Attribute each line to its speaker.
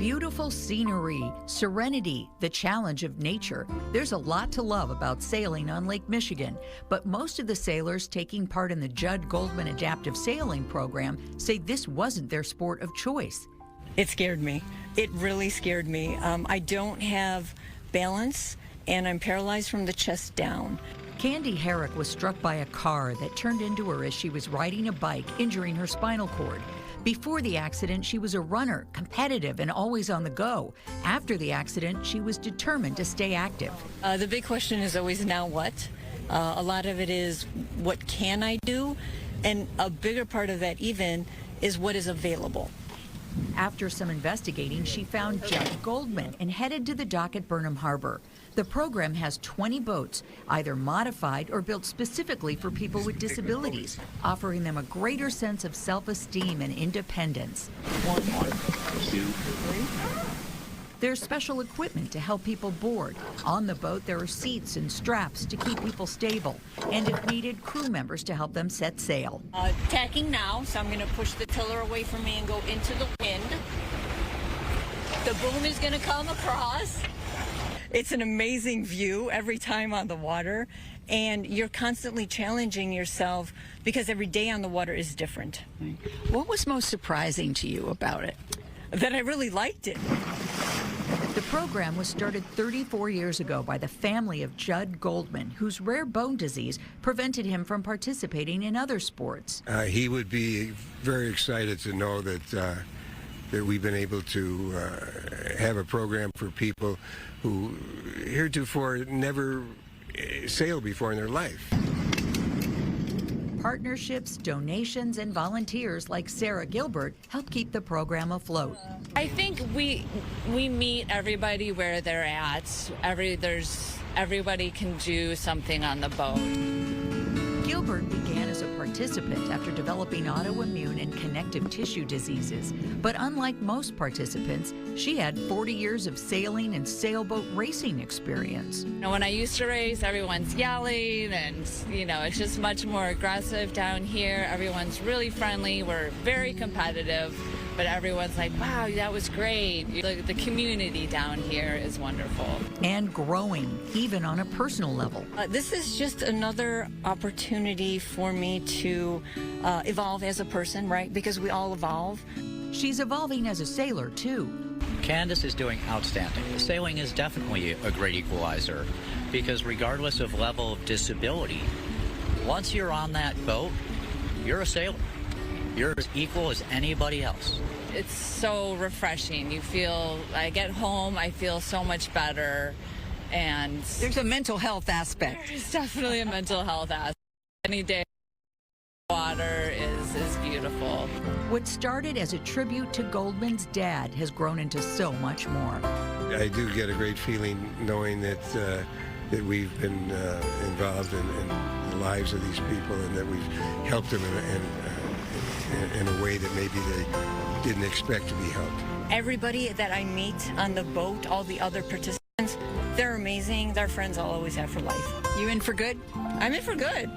Speaker 1: Beautiful scenery, serenity, the challenge of nature. There's a lot to love about sailing on Lake Michigan, but most of the sailors taking part in the Judd Goldman Adaptive Sailing Program say this wasn't their sport of choice.
Speaker 2: It scared me. It really scared me. I don't have balance, and I'm paralyzed from the chest down.
Speaker 1: Candy Herrick was struck by a car that turned into her as she was riding a bike, injuring her spinal cord. Before the accident, she was a runner, competitive and always on the go. After the accident, she was determined to stay active.
Speaker 2: The big question is always, now what? A lot of it is, what can I do? And a bigger part of that even is what is available.
Speaker 1: After some investigating, she found Judd Goldman and headed to the dock at Burnham Harbor. The program has 20 boats, either modified or built specifically for people with disabilities, offering them a greater sense of self-esteem and independence.
Speaker 3: One, two, three.
Speaker 1: There's special equipment to help people board. On the boat, there are seats and straps to keep people stable, and if needed, crew members to help them set sail.
Speaker 2: Tacking now, so I'm going to push the tiller away from me and go into the wind. The boom is going to come across. It's an amazing view every time on the water, and you're constantly challenging yourself because every day on the water is different.
Speaker 1: What was most surprising to you about it?
Speaker 2: That I really liked it.
Speaker 1: The program was started 34 years ago by the family of Judd Goldman, whose rare bone disease prevented him from participating in other sports.
Speaker 4: He would be very excited to know that that we've been able to have a program for people who heretofore never sailed before in their life.
Speaker 1: Partnerships, donations, and volunteers like Sarah Gilbert help keep the program afloat.
Speaker 5: I think we meet everybody where they're at. Everybody can do something on the boat.
Speaker 1: Gilbert began as a participant after developing autoimmune and connective tissue diseases. But unlike most participants, she had 40 years of sailing and sailboat racing experience.
Speaker 5: When I used to race, everyone's yelling and, it's just much more aggressive down here. Everyone's really friendly. We're very competitive, but everyone's like, wow, that was great. The community down here is wonderful.
Speaker 1: And growing, even on a personal level.
Speaker 2: This is just another opportunity for me to evolve as a person, right? Because we all evolve.
Speaker 1: She's evolving as a sailor, too.
Speaker 6: Candace is doing outstanding. Sailing is definitely a great equalizer because regardless of level of disability, once you're on that boat, you're a sailor. You're as equal as anybody else.
Speaker 5: It's so refreshing. I get home, I feel so much better. And
Speaker 1: there's a mental health aspect.
Speaker 5: There's definitely a mental health aspect. Any day water is beautiful.
Speaker 1: What started as a tribute to Goldman's dad has grown into so much more.
Speaker 4: I do get a great feeling knowing that we've been involved in the lives of these people and that we've helped them in a way that maybe they didn't expect to be helped.
Speaker 2: Everybody that I meet on the boat, all the other participants, they're amazing. They're friends I'll always have for life.
Speaker 1: You in for good?
Speaker 2: I'm in for good.